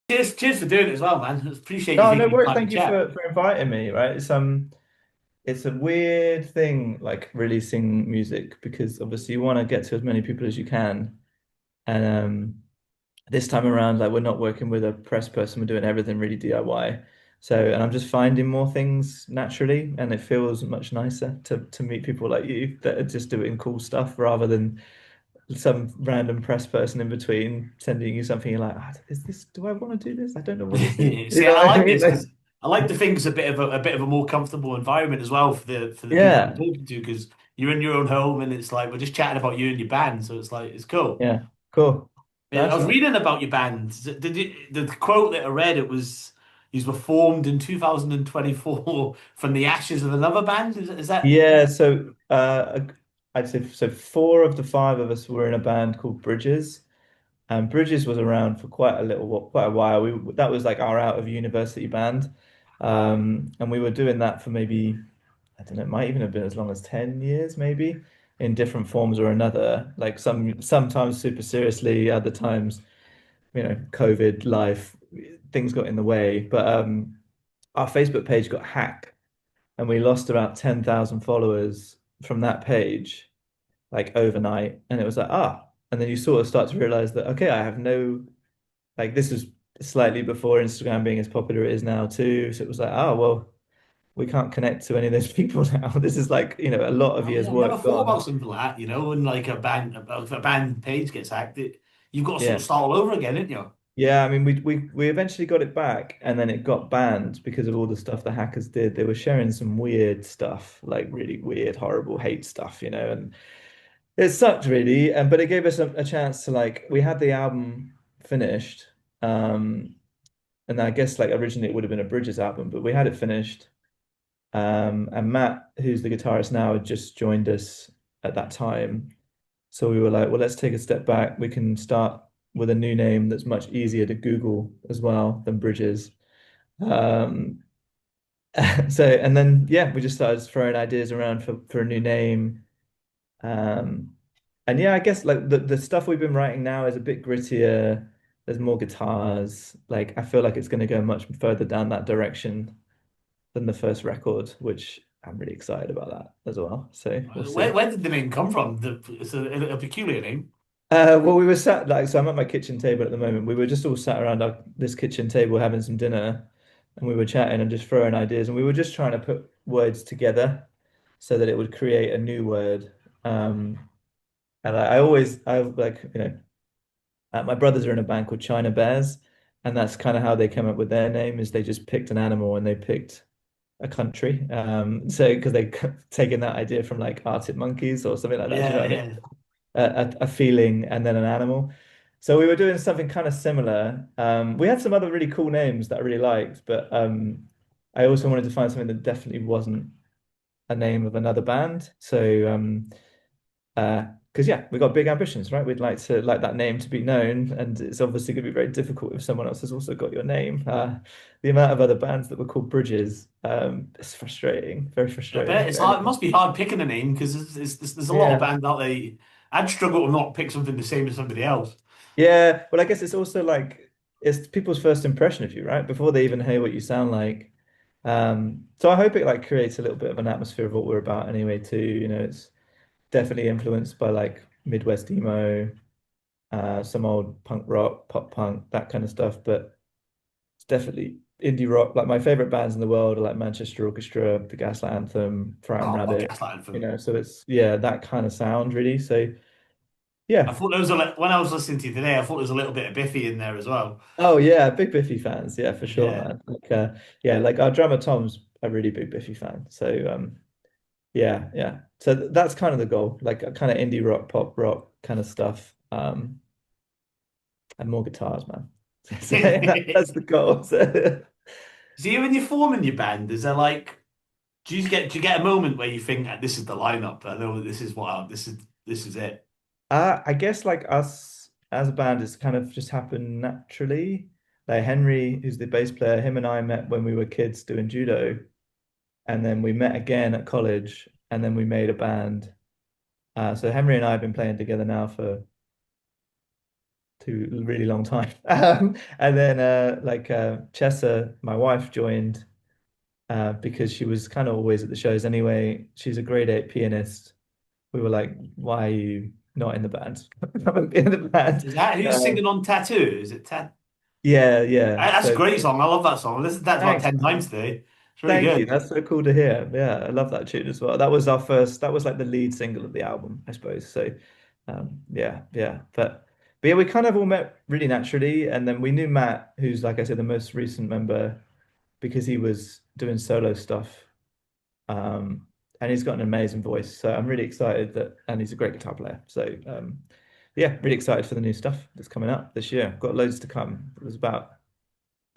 cheers for doing it as well, man. Appreciate you No, no taking the worries. time to Thank you chat. for inviting me, right? It's a weird thing like releasing music because obviously you want to get to as many people as you can. And this time around, like we're not working with a press person, we're doing everything really DIY. So, and I'm just finding more things naturally, and it feels much nicer to meet people like you that are just doing cool stuff rather than some random press person in between sending you something you're like, is this, do I want to do this? I don't know what this is. You See, know I what I like mean? this Like, because I like to think it's a bit of a more comfortable environment as well for the people I'm yeah, talking to because you're in your own home and it's like we're just chatting about you and your band, so it's like it's cool. yeah, cool. Yeah, I Nice was one. reading about your band. The quote that I read it was you were formed in 2024 from the ashes of another band. Is that? Yeah, so I'd say so four of the five of us were in a band called Bridges. And Bridges was around for quite a while. That was like our out of university band. And we were doing that for maybe, I don't know, it might even have been as long as 10 years, maybe, in different forms or another. Like sometimes super seriously, other times, COVID, life, things got in the way. But our Facebook page got hacked and we lost about 10,000 followers from that page, like overnight. And it was like, and then you sort of start to realize that, okay, I have no, like, this is slightly before Instagram being as popular as it is now, too. So it was like, well, we can't connect to any of those people now. This is like, a lot of Oh years' yeah, I never work thought about gone. something like that. When like if a band page gets hacked, you've got to sort Yeah. of start all over again, didn't you? Yeah, I mean, we eventually got it back, and then it got banned because of all the stuff the hackers did. They were sharing some weird stuff, like really weird, horrible hate stuff, and it sucked really. And but it gave us a chance to like we had the album finished, um, and I guess like originally it would have been a Bridges album, but we had it finished. And Matt, who's the guitarist now, had just joined us at that time. So we were like, well, let's take a step back. We can start with a new name that's much easier to Google as well than Bridges. Um, and then yeah, we just started throwing ideas around for a new name. Um, and yeah, I guess like the stuff we've been writing now is a bit grittier. There's more guitars. Like I feel like it's going to go much further down that direction than the first record, which I'm really excited about that as well. So we'll Where, see. where did the name come from? It's a peculiar name. Well, we were sat like so. I'm at my kitchen table at the moment. We were just all sat around this kitchen table having some dinner, and we were chatting and just throwing ideas, and we were just trying to put words together so that it would create a new word. And I like, my brothers are in a band called China Bears, and that's kind of how they came up with their name. Is they just picked an animal and they picked a country. So because they taken that idea from like Arctic monkeys or something like that. Do you know Yeah, what I mean? yeah. A feeling and then an animal. So we were doing something kind of similar. We had some other really cool names that I really liked, but I also wanted to find something that definitely wasn't a name of another band. So because yeah, we got big ambitions, right? We'd like that name to be known, and it's obviously going to be very difficult if someone else has also got your name. The amount of other bands that were called Bridges, it's frustrating, very I bet frustrating. it's hard. It must be hard picking a name because there's a lot of Yeah. bands out there. I'd struggle to not pick something the same as somebody else. Yeah, well, I guess it's also like it's people's first impression of you, right? Before they even hear what you sound like. So I hope it like creates a little bit of an atmosphere of what we're about anyway, too. It's definitely influenced by like Midwest emo, some old punk rock, pop punk, that kind of stuff, but it's definitely indie rock. Like my favorite bands in the world are like Manchester Orchestra, The Gaslight Anthem, Frightened Oh, I love Rabbit, Gaslight Anthem. so it's yeah, that kind of sound really. So I yeah. thought there was when I was listening to you today, I thought there was a little bit of Biffy in there as well. Oh yeah, big Biffy fans. Yeah, for sure, Yeah. man. Like yeah, like our drummer Tom's a really big Biffy fan. So yeah, yeah. So that's kind of the goal, like a kind of indie rock, pop rock kind of stuff. And more guitars, man. So that's the goal. So, See, when you're forming your band, is there like, do you get a moment where you think this is the lineup? I know this is this is it. I guess like us as a band, it's kind of just happened naturally. Like Henry, who's the bass player, him and I met when we were kids doing judo, and then we met again at college, and then we made a band. So Henry and I have been playing together now for too really long time. And then Chessa, my wife, joined because she was kind of always at the shows anyway. She's a grade 8 pianist. We were like, why are you not in the band? Come and be in the band. Is that who's Um, singing on Tattoo? Is it Tat? yeah, yeah. That's a So great song. I love that song. I listened to that about thanks, 10 man. times today. It's really Thank you. good. That's so cool to hear. Yeah, I love that tune as well. That was our first, that was like the lead single of the album, I suppose. So yeah, yeah. But yeah, we kind of all met really naturally. And then we knew Matt, who's like I said, the most recent member, because he was doing solo stuff. Um, and he's got an amazing voice. So I'm really excited that, and he's a great guitar player. So yeah, really excited for the new stuff that's coming up this year. Got loads to come. There's about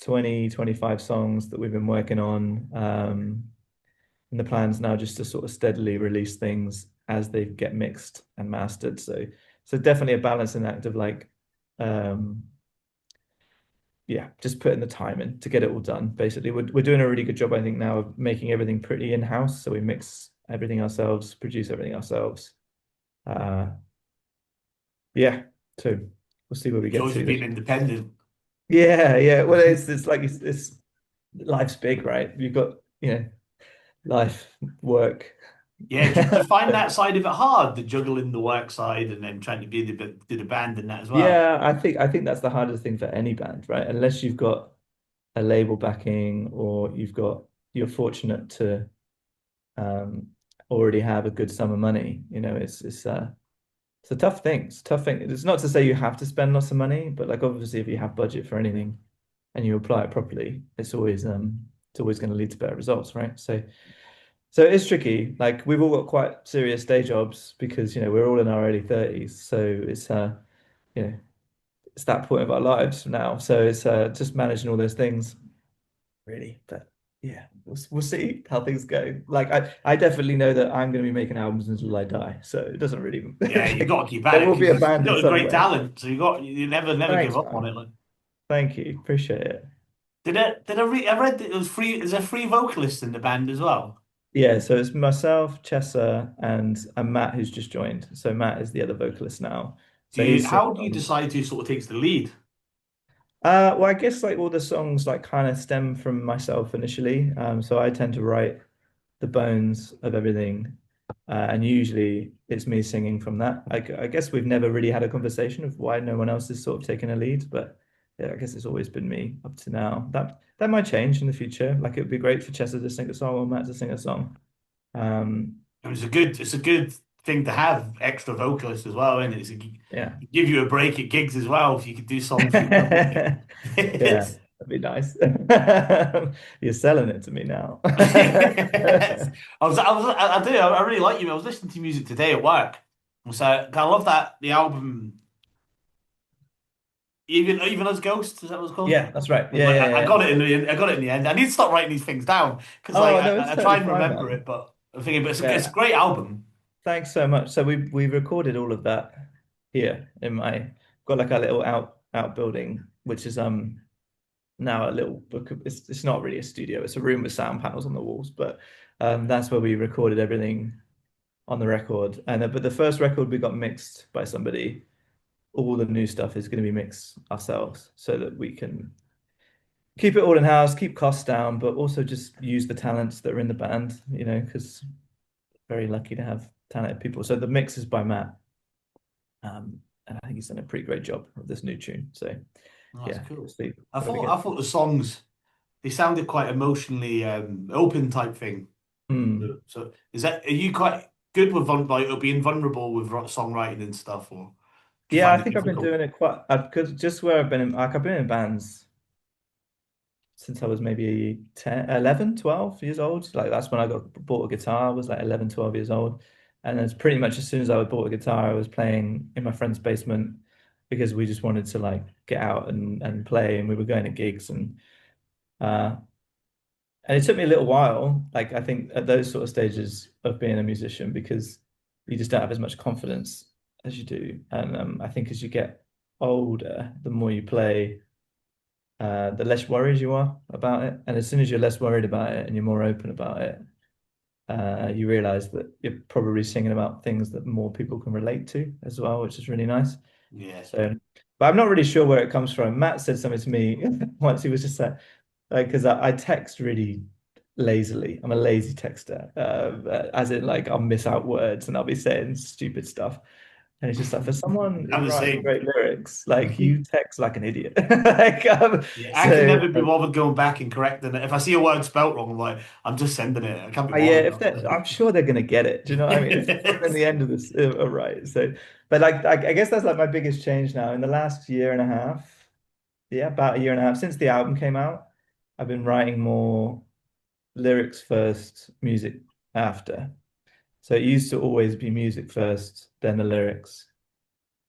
20, 25 songs that we've been working on. And the plan's now just to sort of steadily release things as they get mixed and mastered. So definitely a balancing act of like, um, yeah, just putting the time in to get it all done. Basically, we're doing a really good job, I think, now of making everything pretty in-house. So we mix everything ourselves, produce everything ourselves. Uh, yeah, so we'll see where we get Joys to of this. being independent. Yeah, yeah. Well, it's like it's life's big, right? You've got, life, work. Yeah, do you find that side of it hard, the juggling the work side and then trying to be the band and that as well? Yeah, I think that's the hardest thing for any band, right? Unless you've got a label backing or you're fortunate to um already have a good sum of money. It's a tough thing. It's a tough thing. It's not to say you have to spend lots of money, but like obviously if you have budget for anything and you apply it properly, it's always going to lead to better results, right? So it's tricky. Like we've all got quite serious day jobs because we're all in our early 30s. So you know, it's that point of our lives now. So it's just managing all those things, really. But yeah, we'll see how things go. Like I definitely know that I'm going to be making albums until I die. So it doesn't really. Yeah, you got to keep at There it will be a because you've band in got a some great way. talent. So you never give Thanks, up on it. man. Like, Thank you. Appreciate it. I read that it was free. Is there three vocalists in the band as well? Yeah, so it's myself, Chessa, and Matt who's just joined. So Matt is the other vocalist now. So he's singing How do you on. decide who sort of takes the lead? Well, I guess like all the songs like kind of stem from myself initially. So I tend to write the bones of everything, and usually it's me singing from that. I guess we've never really had a conversation of why no one else is sort of taking a lead, but yeah, I guess it's always been me up to now. That might change in the future. Like it would be great for Chester to sing a song or Matt to sing a song. Um, It's a good thing to have extra vocalists as well, and yeah. give you a break at gigs as well if you could do songs yourself. Yeah, It's, that'd be nice. You're selling it to me now. I really like you. I was listening to music today at work, so I love that the album, even as Ghosts, is that what it's called? Yeah, that's right. I was Yeah, like, yeah, I yeah. got it in the end. I got it in the end. I need to stop writing these things down because like Oh no, it's I try totally and fine, remember it, man. but I'm thinking, but it's a Yeah. great album. Thanks so much. So we recorded all of that here in my got like a little outbuilding, which is now a little book of, it's not really a studio, it's a room with sound panels on the walls, but that's where we recorded everything on the record. And but the first record we got mixed by somebody, all the new stuff is going to be mixed ourselves so that we can keep it all in house, keep costs down, but also just use the talents that are in the band, because very lucky to have talented people. So the mix is by Matt, and I think he's done a pretty great job of this new tune. So Oh, that's yeah, we'll cool. see where we get I to. thought the songs they sounded quite emotionally open type thing. Mm. So are you quite good with like being vulnerable with songwriting and stuff, or do you Yeah, I find it think I've been difficult? doing it quite because just where I've been in, like I've been in bands since I was maybe 10, 11, 12 years old. Like that's when I got bought a guitar. I was like 11, 12 years old. And it's pretty much as soon as I bought a guitar, I was playing in my friend's basement because we just wanted to like get out and play and we were going to gigs uh and it took me a little while, like I think at those sort of stages of being a musician because you just don't have as much confidence as you do. And I think as you get older, the more you play, the less worried you are about it. And as soon as you're less worried about it and you're more open about it, you realize that you're probably singing about things that more people can relate to as well, which is really nice. Yeah. So, But I'm not really sure where it comes from. Matt said something to me once. He was just like, because I text really lazily. I'm a lazy texter, as in like I'll miss out words and I'll be saying stupid stuff. And it's just like for someone I'm who's the writing same. great lyrics, like you text like an idiot. Like Yeah, I can so never be bothered going back and correcting it. If I see a word spelt wrong, I'm like, I'm just sending it. I can't be yeah, bothered. if they I'm sure they're gonna get it. Do you know what I mean? If in the end of this are right. So but like I guess that's like my biggest change now in the last year and a half. Yeah, about a year and a half since the album came out. I've been writing more lyrics first, music after. So it used to always be music first, then the lyrics,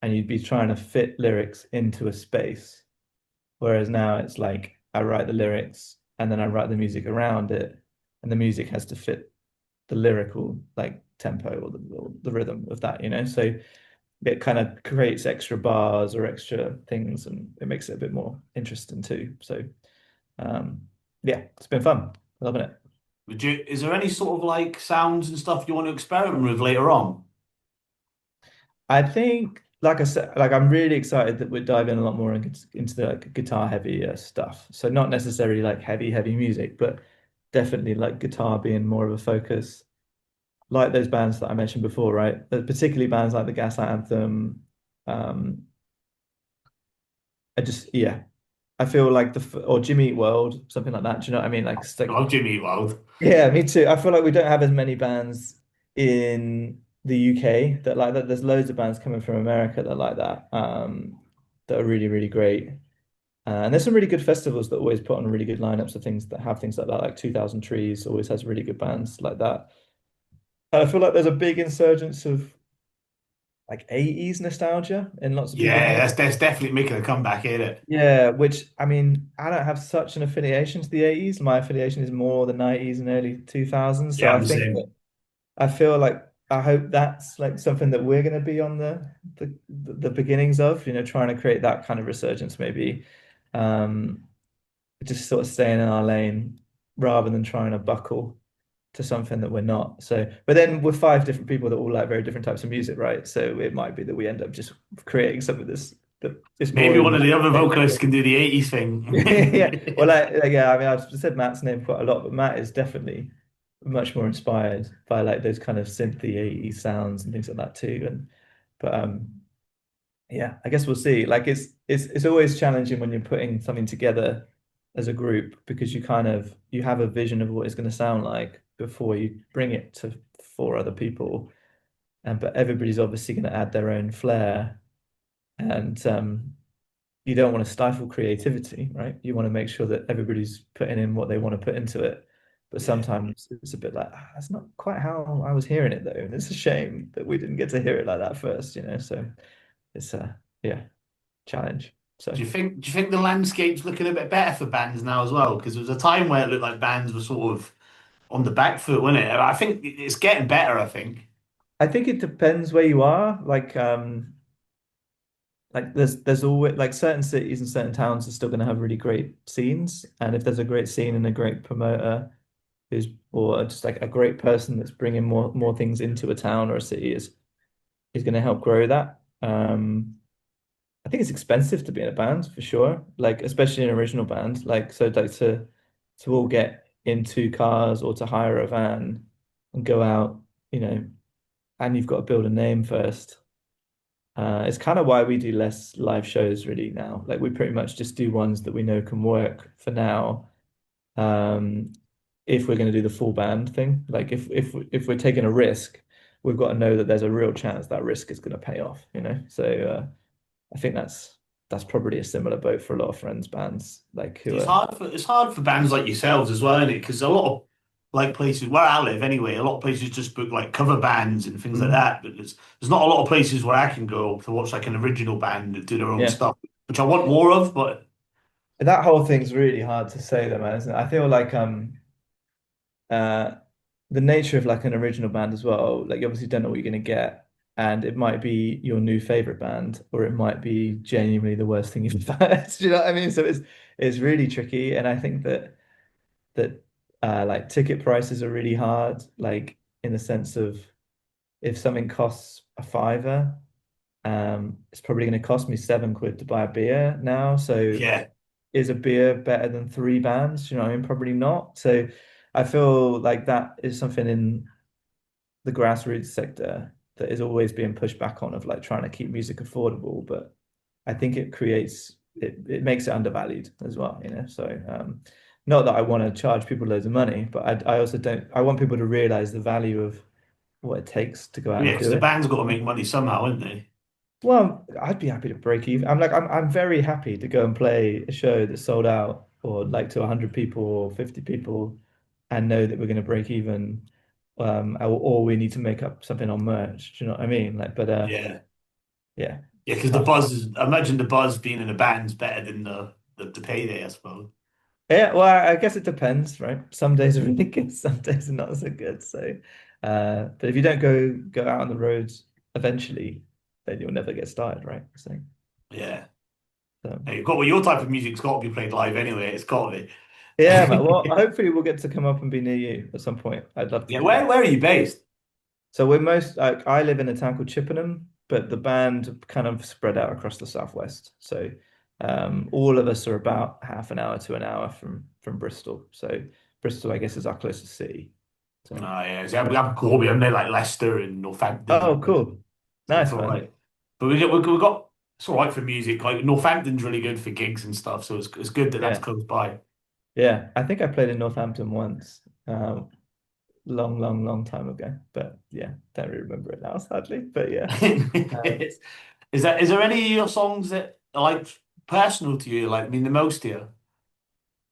and you'd be trying to fit lyrics into a space. Whereas now it's like I write the lyrics and then I write the music around it, and the music has to fit the lyrical like tempo or the rhythm of that, you know. So it kind of creates extra bars or extra things, and it makes it a bit more interesting too. So um, yeah, it's been fun, loving it. Is there any sort of like sounds and stuff you want to experiment with later on? I think, like I said, like I'm really excited that we're diving a lot more into the like, guitar heavy stuff. So not necessarily like heavy music, but definitely like guitar being more of a focus. Like those bands that I mentioned before, right? Particularly bands like the Gaslight Anthem. Um, I just yeah, I feel like or Jimmy Eat World, something like that. Do you know what I mean? I love Jimmy Eat World. Yeah, me too. I feel like we don't have as many bands in the UK that like that. There's loads of bands coming from America that like that, that are really, really great. And there's some really good festivals that always put on really good lineups of things that have things like that. Like 2000 Trees always has really good bands like that. I feel like there's a big insurgence of like 80s nostalgia in lots of people's Yeah, heads. that's definitely making a comeback, ain't it? Yeah, which I mean, I don't have such an affiliation to the 80s. My affiliation is more the 90s and early 2000s. So Yeah, I I'm the think that same. I feel like I hope that's like something that we're going to be on the beginnings of, you know, trying to create that kind of resurgence maybe. Um, just sort of staying in our lane rather than trying to buckle to something that we're not. So, but then we're five different people that all like very different types of music, right? So it might be that we end up just creating something that is more Maybe in one of line. the other vocalists can do the 80s Yeah. Well, thing. yeah, I mean, I've said Matt's name quite a lot, but Matt is definitely much more inspired by like those kind of synthy 80s sounds and things like that too. And but yeah, I guess we'll see. Like it's always challenging when you're putting something together as a group because you have a vision of what it's going to sound like before you bring it to four other people. And but everybody's obviously going to add their own flair. And you don't want to stifle creativity, right? You want to make sure that everybody's putting in what they want to put into it. But Yeah. sometimes it's a bit like, that's not quite how I was hearing it though. And it's a shame that we didn't get to hear it like that first, you know? So it's a, yeah, challenge. So Do you think the landscape's looking a bit better for bands now as well? Because there was a time where it looked like bands were sort of on the back foot, wasn't it? I think it's getting better, I think. I think it depends where you are. Like there's always like certain cities and certain towns are still going to have really great scenes. And if there's a great scene and a great promoter, who's or just like a great person that's bringing more things into a town or a city is going to help grow that. I think it's expensive to be in a band for sure, like especially an original band. Like so, like to all get into cars or to hire a van and go out, you know, and you've got to build a name first. It's kind of why we do less live shows really now. Like we pretty much just do ones that we know can work for now. Um, if we're going to do the full band thing. Like if we're taking a risk, we've got to know that there's a real chance that risk is going to pay off, you know? So I think that's probably a similar boat for a lot of friends bands like who It's are hard for bands like yourselves as well, isn't it? Because a lot of like places where I live anyway, a lot of places just book like cover bands and things like Mhm. that. But there's not a lot of places where I can go to watch like an original band that do their own Yeah. stuff, which I want more of. But That whole thing's really hard to say though, man, isn't it? I feel like uh the nature of like an original band as well, like you obviously don't know what you're going to get. And it might be your new favorite band, or it might be genuinely the worst thing you've ever heard. Do you know what I mean? So it's really tricky. And I think that like ticket prices are really hard, like in the sense of if something costs a fiver, It's probably going to cost me £7 to buy a beer now. So Yeah. is a beer better than three bands? You know what I mean? Probably not. So I feel like that is something in the grassroots sector that is always being pushed back on, of like trying to keep music affordable. But I think it makes it undervalued as well, you know. So not that I want to charge people loads of money, but I also don't I want people to realize the value of what it takes to go out Yeah, and because do the it. band's got to make money somehow, isn't they? Well, I'd be happy to break even. I'm very happy to go and play a show that's sold out, or like to 100 people or 50 people, and know that we're going to break even, or we need to make up something on merch. Do you know what I mean? Like, but Yeah. yeah, Yeah, it's because the tough. buzz is, I imagine the buzz being in a band's better than the payday, I suppose. Yeah, well, I guess it depends, right? Some days are really good, some days are not so good. So, but if you don't go out on the roads eventually, then you'll never get started, right? Yeah. So Hey, you've got well, your type of music's got to be played live anyway. It's got to yeah, man. Well, be. hopefully we'll get to come up and be near you at some point. I'd love to Yeah, do that. where are you based? So we're most like I live in a town called Chippenham, but the band kind of spread out across the southwest. So all of us are about half an hour to an hour from Bristol. So Bristol, I guess, is our closest city. Oh, So yeah. See, I'm Corby. I'm near like Leicester and Northampton. oh, cool, So it's nice, all man. right. But we got it's all right for music. Like Northampton's really good for gigs and stuff. So it's good that that's Yeah, close by. yeah. I think I played in Northampton once, long, long, long time ago. But yeah, don't really remember it now, sadly. But yeah. Um, Is there any of your songs that are like personal to you, like mean the most to you?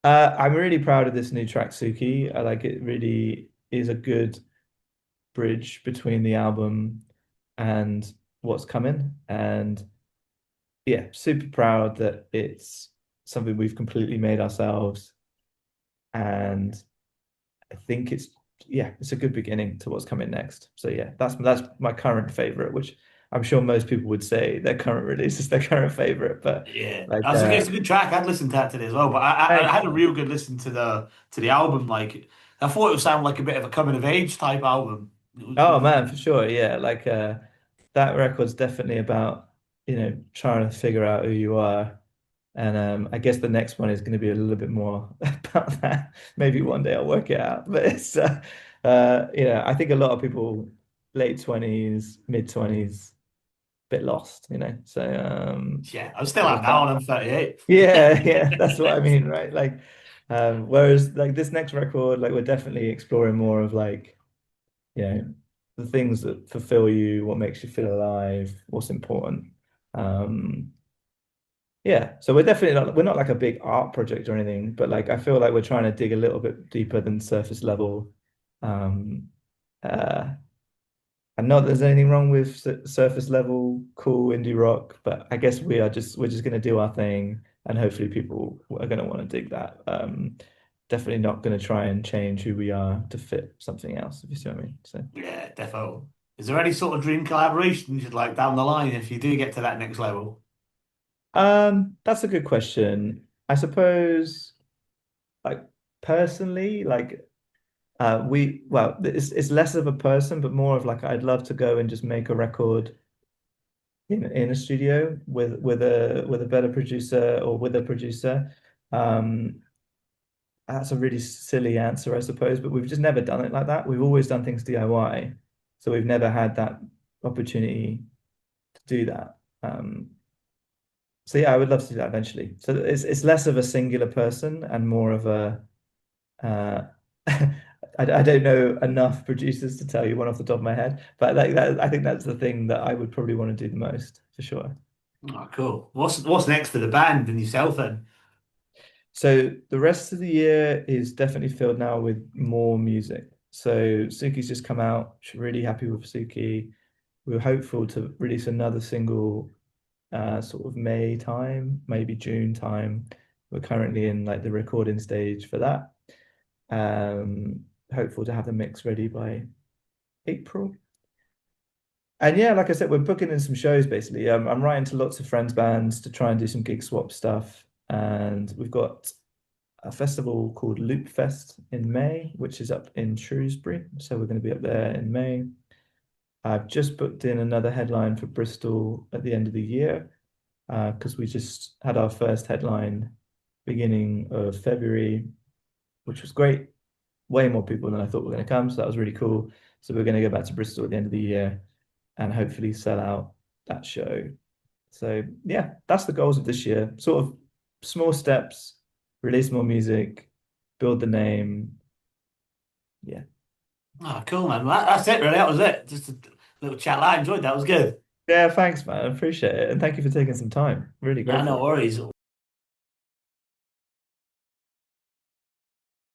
I'm really proud of this new track, Suki. I like it. Really is a good bridge between the album and what's coming. And yeah, super proud that it's something we've completely made ourselves. And I think it's a good beginning to what's coming next. So yeah, that's my current favorite, which I'm sure most people would say their current release is their current favorite. But Yeah, like, it's a good track. I'd listen to that today as well. But I thanks, had a man. real good listen to the album. Like I thought it would sound like a bit of a coming of age type album. Oh man, for sure. Yeah, like that record's definitely about, trying to figure out who you are. And I guess the next one is going to be a little bit more about that. Maybe one day I'll work it out. But it's I think a lot of people late 20s, mid 20s, bit lost, you know. So Yeah, I'm still but out with now, that, and I'm 38. yeah, yeah, that's what I mean, right? Like whereas like this next record, like we're definitely exploring more of like, you know, the things that fulfill you, what makes you feel alive, what's important. Um, yeah, so we're not like a big art project or anything, but like I feel like we're trying to dig a little bit deeper than surface level. Um, uh, and not that there's anything wrong with surface level cool indie rock, but I guess we're just going to do our thing, and hopefully people are going to want to dig that. Definitely not going to try and change who we are to fit something else, if you see what I mean. So. Yeah, defo. Is there any sort of dream collaborations you'd like down the line if you do get to that next level? That's a good question. I suppose, like personally, like it's less of a person, but more of like I'd love to go and just make a record in a studio with a better producer or with a producer. Um, that's a really silly answer, I suppose, but we've just never done it like that. We've always done things DIY, so we've never had that opportunity to do that. So yeah, I would love to do that eventually. So it's less of a singular person and more of a uh, I don't know enough producers to tell you one off the top of my head, but like that, I think that's the thing that I would probably want to do the most for sure. Oh, cool. What's next for the band and yourself then? So the rest of the year is definitely filled now with more music. So Suki's just come out. Really happy with Suki. We were hopeful to release another single sort of May time, maybe June time. We're currently in like the recording stage for that. Hopeful to have the mix ready by April. And yeah, like I said, we're booking in some shows basically. I'm writing to lots of friends' bands to try and do some gig swap stuff. And we've got a festival called Loop Fest in May, which is up in Shrewsbury. So we're going to be up there in May. I've just booked in another headline for Bristol at the end of the year because we just had our first headline beginning of February, which was great. Way more people than I thought were going to come, so that was really cool. So we're going to go back to Bristol at the end of the year and hopefully sell out that show. So yeah, that's the goals of this year. Sort of small steps, release more music, build the name. Yeah. Oh, cool, man. Well, that's it, really. That was it. Just a little chat. I enjoyed that. It was good. Yeah, thanks, man. I appreciate it. And thank you for taking some time. Really No grateful. worries.